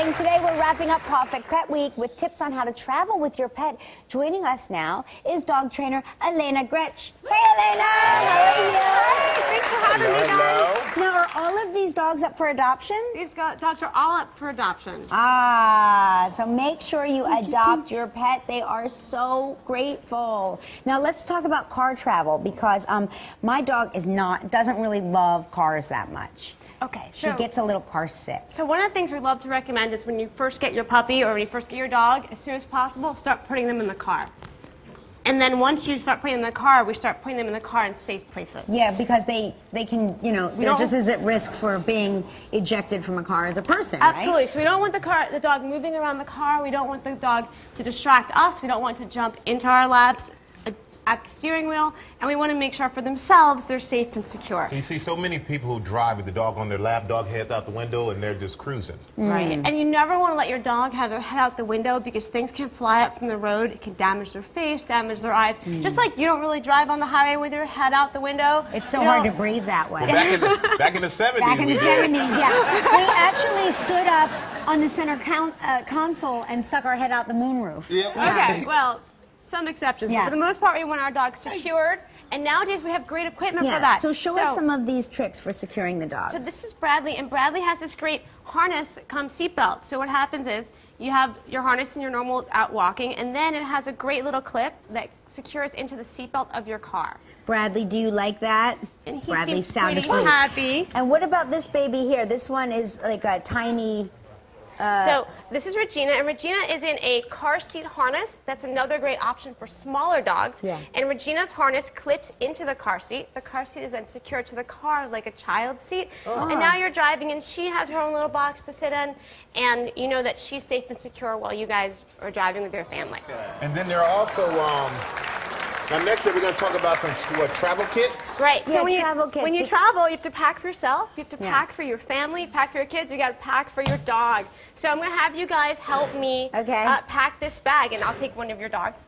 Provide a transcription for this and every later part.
and today we're wrapping up Perfect Pet Week with tips on how to travel with your pet. Joining us now is dog trainer Elena Gretch. Hey, Elena! How are you? Hi, thanks for having me, guys. Now, are all of these dogs up for adoption? These dogs are all up for adoption. Ah, so make sure you adopt your pet. They are so grateful. Now, let's talk about car travel because my dog doesn't really love cars that much. Okay, She gets a little car sick. So one of the things we love to recommend is when you first get your puppy or when you first get your dog, as soon as possible, start putting them in the car. And then once you start putting them in the car, we start putting them in the car in safe places. Yeah, because they can, you know, they're just as at risk for being ejected from a car as a person, Absolutely. Right? So we don't want the dog moving around the car. We don't want the dog to distract us. We don't want to jump into our laps at the steering wheel, and we want to make sure for themselves they're safe and secure. You see so many people who drive with the dog on their lap, dog heads out the window, and they're just cruising. Right. And you never want to let your dog have their head out the window because things can fly up from the road. It can damage their face, damage their eyes. Just like you don't really drive on the highway with your head out the window. It's so hard to breathe that way. Well, back in the 70s, Back in the 70s, yeah. We actually stood up on the center console and stuck our head out the moonroof. Yeah. Okay, well, some exceptions. Yeah. But for the most part, we want our dogs secured. And nowadays, we have great equipment for that. So show us some of these tricks for securing the dogs. So this is Bradley, and Bradley has this great harness come seatbelt. So what happens is you have your harness and your normal out walking, and then it has a great little clip that secures into the seatbelt of your car. Bradley, do you like that? And he Bradley's seems sound pretty asleep. happy. And what about this baby here? This one is like a tiny... So this is Regina, and Regina is in a car seat harness. That's another great option for smaller dogs. Yeah. And Regina's harness clips into the car seat. The car seat is then secured to the car like a child seat. And now you're driving, and she has her own little box to sit in, and you know that she's safe and secure while you guys are driving with your family. And then there are also, now next we're going to talk about some travel kits. Right. Yeah, So when you travel, you have to pack for yourself. You have to pack for your family, pack for your kids. You got to pack for your dog. So I'm going to have you guys help me pack this bag, and I'll take one of your dogs.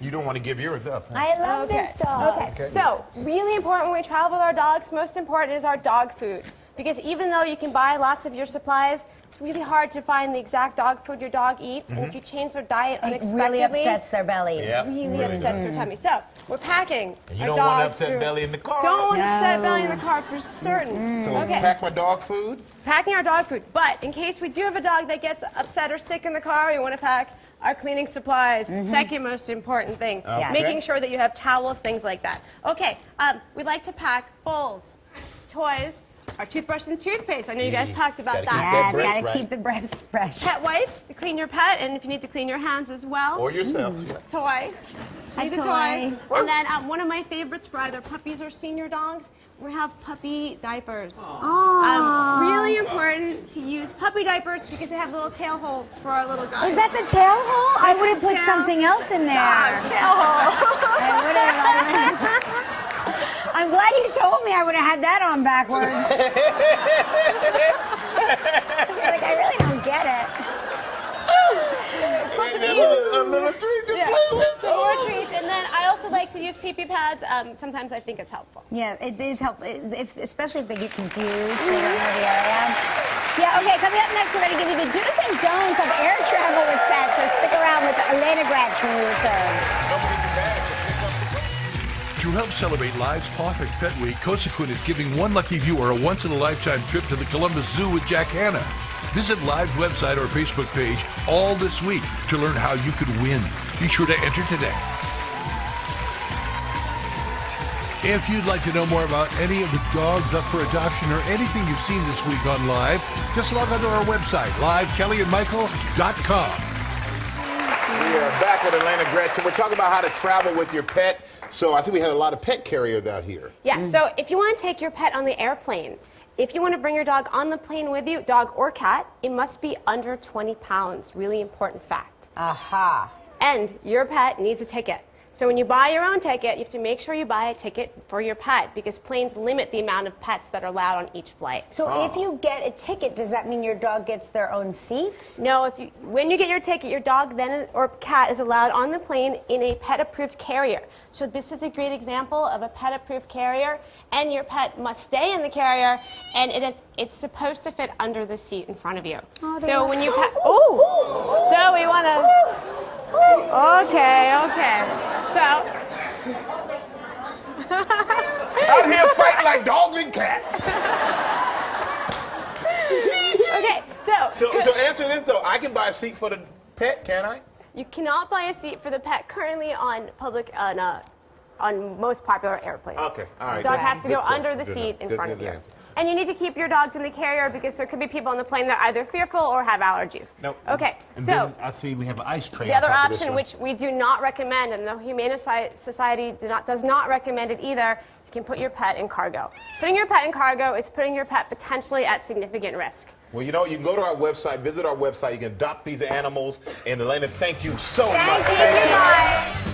You don't want to give yours up, huh? I love this dog. Okay. So really important when we travel with our dogs, most important is our dog food. Because even though you can buy lots of your supplies, it's really hard to find the exact dog food your dog eats. And if you change their diet unexpectedly, It really upsets their bellies. Yep. really upsets their tummy. So we're packing And you our don't want to dog's upset food. Belly in the car. Don't want to upset Belly in the car for certain. So pack my dog food. Packing our dog food. But in case we do have a dog that gets upset or sick in the car, we want to pack our cleaning supplies. Second most important thing. Okay. Making sure that you have towels, things like that. Okay, we like to pack bowls, toys, our toothbrush and toothpaste. I know you guys talked about that. Yes, Breath gotta keep the breaths fresh. Pet wipes to clean your pet, and if you need to clean your hands as well. Or yourself. Toy. A Need the toy. toys. And then one of my favorites for either puppies or senior dogs, we have puppy diapers. Really important to use puppy diapers because they have little tail holes for our little guys. Is that the tail hole? I would have put something else in there. Tail hole. I would have. I'm glad you told me. I would have had that on backwards. Like, I really don't get it. A little treat to play with. More treats, and then I also like to use pee-pee pads. Sometimes I think it's helpful. Yeah, it is helpful, especially if they get confused. They don't know the area. Yeah, okay, coming up next, we're going to give you the do's and don'ts of air travel with pets. So stick around with Elena Gretch when we return. To help celebrate Live's Perfect Pet Week, Cossaquin is giving one lucky viewer a once-in-a-lifetime trip to the Columbus Zoo with Jack Hanna. Visit Live's website or Facebook page all this week to learn how you could win. Be sure to enter today. If you'd like to know more about any of the dogs up for adoption or anything you've seen this week on Live, just log on to our website, livekellyandmichael.com. We are back with Elena Gretch, and we're talking about how to travel with your pet. So I see we have a lot of pet carriers out here. Yeah, so if you want to take your pet on the airplane, if you want to bring your dog on the plane with you, dog or cat, it must be under 20 pounds. Really important fact. Aha. And your pet needs a ticket. So when you buy your own ticket, you have to make sure you buy a ticket for your pet because planes limit the amount of pets that are allowed on each flight. So if you get a ticket, does that mean your dog gets their own seat? No, when you get your ticket, your dog then or cat is allowed on the plane in a pet-approved carrier. So this is a great example of a pet-approved carrier, and your pet must stay in the carrier, and it's supposed to fit under the seat in front of you. So when you so we want to. Okay. So. Out here fighting like dogs and cats. Okay, so answer this though, I can buy a seat for the pet, can I? You cannot buy a seat for the pet currently on most popular airplanes. Okay, all right. The dog has to go under the Good seat in front of you. answer. And you need to keep your dogs in the carrier because there could be people on the plane that are either fearful or have allergies. Nope. Okay, And so then I see we have an ice tray. the on other top of this option, one. which we do not recommend, and the Humane Society does not recommend it either, you can put your pet in cargo. Putting your pet in cargo is putting your pet potentially at significant risk. Well, you know, you can go to our website, visit our website. You can adopt these animals. And Elena, thank you so much. Thank you. Goodbye.